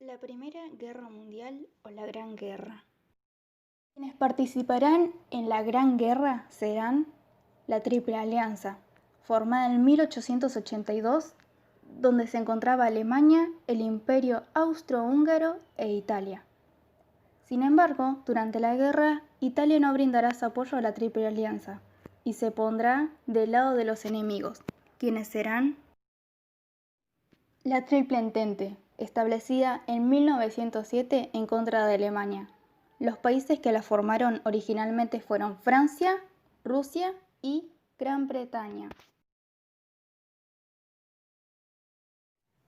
La Primera Guerra Mundial o la Gran Guerra. Quienes participarán en la Gran Guerra serán la Triple Alianza, formada en 1882, donde se encontraba Alemania, el Imperio Austrohúngaro e Italia. Sin embargo, durante la guerra, Italia no brindará su apoyo a la Triple Alianza y se pondrá del lado de los enemigos, quienes serán la Triple Entente, establecida en 1907 en contra de Alemania. Los países que la formaron originalmente fueron Francia, Rusia y Gran Bretaña.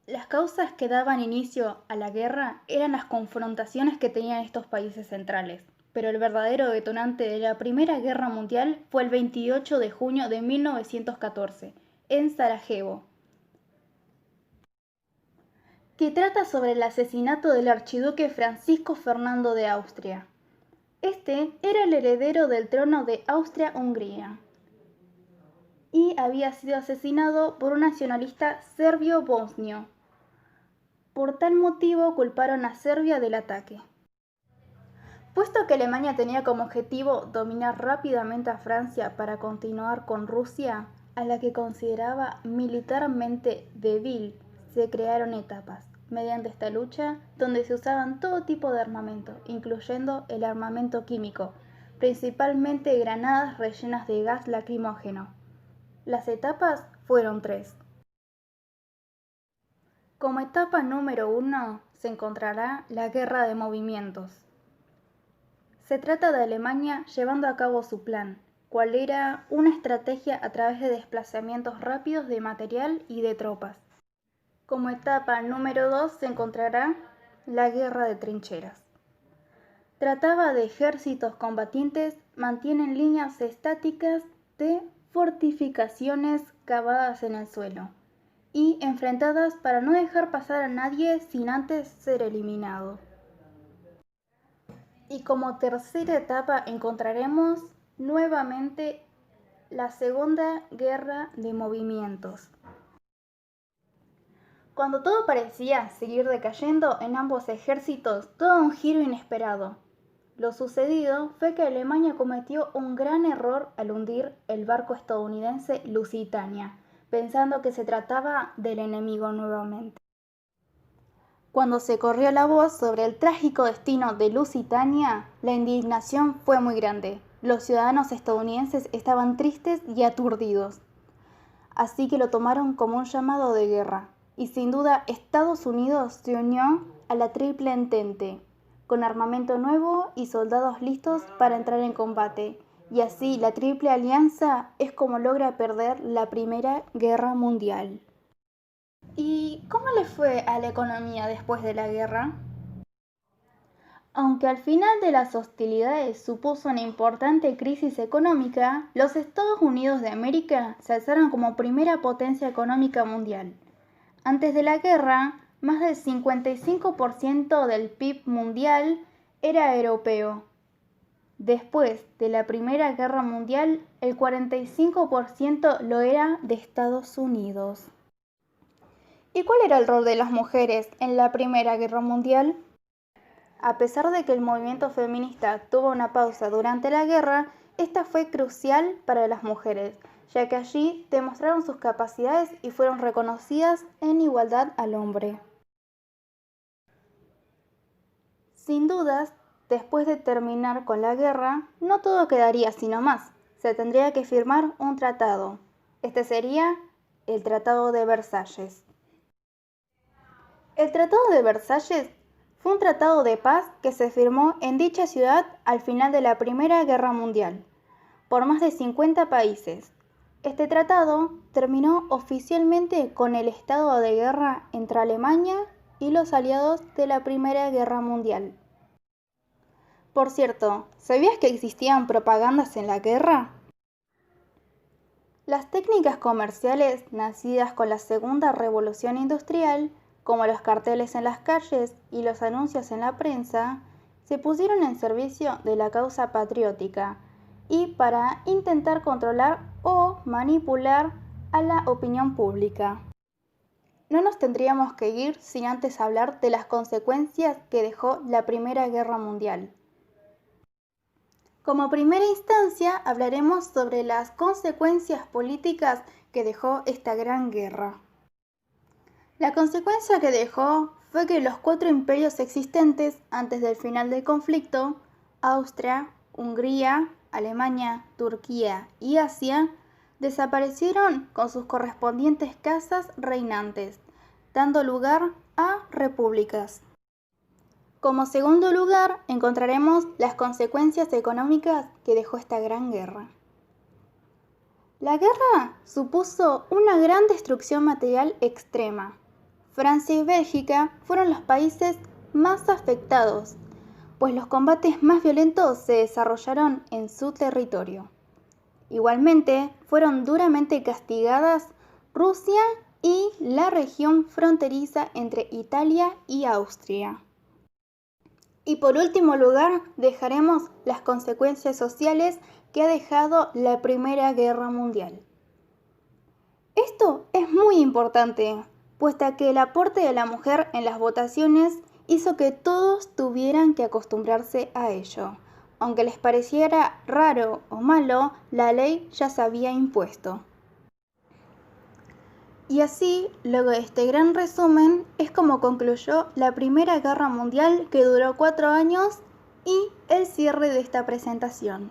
Las causas que daban inicio a la guerra eran las confrontaciones que tenían estos países centrales, pero el verdadero detonante de la Primera Guerra Mundial fue el 28 de junio de 1914, en Sarajevo, que trata sobre el asesinato del archiduque Francisco Fernando de Austria. Este era el heredero del trono de Austria-Hungría y había sido asesinado por un nacionalista serbio-bosnio. Por tal motivo culparon a Serbia del ataque. Puesto que Alemania tenía como objetivo dominar rápidamente a Francia para continuar con Rusia, a la que consideraba militarmente débil, se crearon etapas mediante esta lucha donde se usaban todo tipo de armamento, incluyendo el armamento químico, principalmente granadas rellenas de gas lacrimógeno. Las etapas fueron 3. Como etapa número 1 se encontrará la guerra de movimientos. Se trata de Alemania llevando a cabo su plan, cual era una estrategia a través de desplazamientos rápidos de material y de tropas. Como etapa número 2 se encontrará la guerra de trincheras. Trataba de ejércitos combatientes mantienen líneas estáticas de fortificaciones cavadas en el suelo y enfrentadas para no dejar pasar a nadie sin antes ser eliminado. Y como tercera etapa encontraremos nuevamente la Segunda Guerra de Movimientos. Cuando todo parecía seguir decayendo en ambos ejércitos, todo un giro inesperado. Lo sucedido fue que Alemania cometió un gran error al hundir el barco estadounidense Lusitania, pensando que se trataba del enemigo nuevamente. Cuando se corrió la voz sobre el trágico destino de Lusitania, la indignación fue muy grande. Los ciudadanos estadounidenses estaban tristes y aturdidos, así que lo tomaron como un llamado de guerra. Y sin duda Estados Unidos se unió a la Triple Entente, con armamento nuevo y soldados listos para entrar en combate. Y así la Triple Alianza es como logra perder la Primera Guerra Mundial. ¿Y cómo le fue a la economía después de la guerra? Aunque al final de las hostilidades supuso una importante crisis económica, los Estados Unidos de América se alzaron como primera potencia económica mundial. Antes de la guerra, más del 55% del PIB mundial era europeo. Después de la Primera Guerra Mundial, el 45% lo era de Estados Unidos. ¿Y cuál era el rol de las mujeres en la Primera Guerra Mundial? A pesar de que el movimiento feminista tuvo una pausa durante la guerra, esta fue crucial para las mujeres, ya que allí demostraron sus capacidades y fueron reconocidas en igualdad al hombre. Sin dudas, después de terminar con la guerra, no todo quedaría así nomás. Se tendría que firmar un tratado. Este sería el Tratado de Versalles. El Tratado de Versalles fue un tratado de paz que se firmó en dicha ciudad al final de la Primera Guerra Mundial, por más de 50 países. Este tratado terminó oficialmente con el estado de guerra entre Alemania y los aliados de la Primera Guerra Mundial. Por cierto, ¿sabías que existían propagandas en la guerra? Las técnicas comerciales nacidas con la Segunda Revolución Industrial, como los carteles en las calles y los anuncios en la prensa, se pusieron en servicio de la causa patriótica y para intentar controlar o manipular a la opinión pública. no nos tendríamos que ir sin antes hablar de las consecuencias que dejó la Primera Guerra Mundial. Como primera instancia, hablaremos sobre las consecuencias políticas que dejó esta gran guerra. La consecuencia que dejó fue que los 4 imperios existentes antes del final del conflicto, Austria, Hungría, Alemania, Turquía y Asia, desaparecieron con sus correspondientes casas reinantes, dando lugar a repúblicas. Como segundo lugar, encontraremos las consecuencias económicas que dejó esta gran guerra. La guerra supuso una gran destrucción material extrema. Francia y Bélgica fueron los países más afectados, pues los combates más violentos se desarrollaron en su territorio. Igualmente, fueron duramente castigadas Rusia y la región fronteriza entre Italia y Austria. Y por último lugar, dejaremos las consecuencias sociales que ha dejado la Primera Guerra Mundial. Esto es muy importante, puesto que el aporte de la mujer en las votaciones hizo que todos tuvieran que acostumbrarse a ello. Aunque les pareciera raro o malo, la ley ya se había impuesto. Y así, luego de este gran resumen, es como concluyó la Primera Guerra Mundial, que duró 4 años, y el cierre de esta presentación.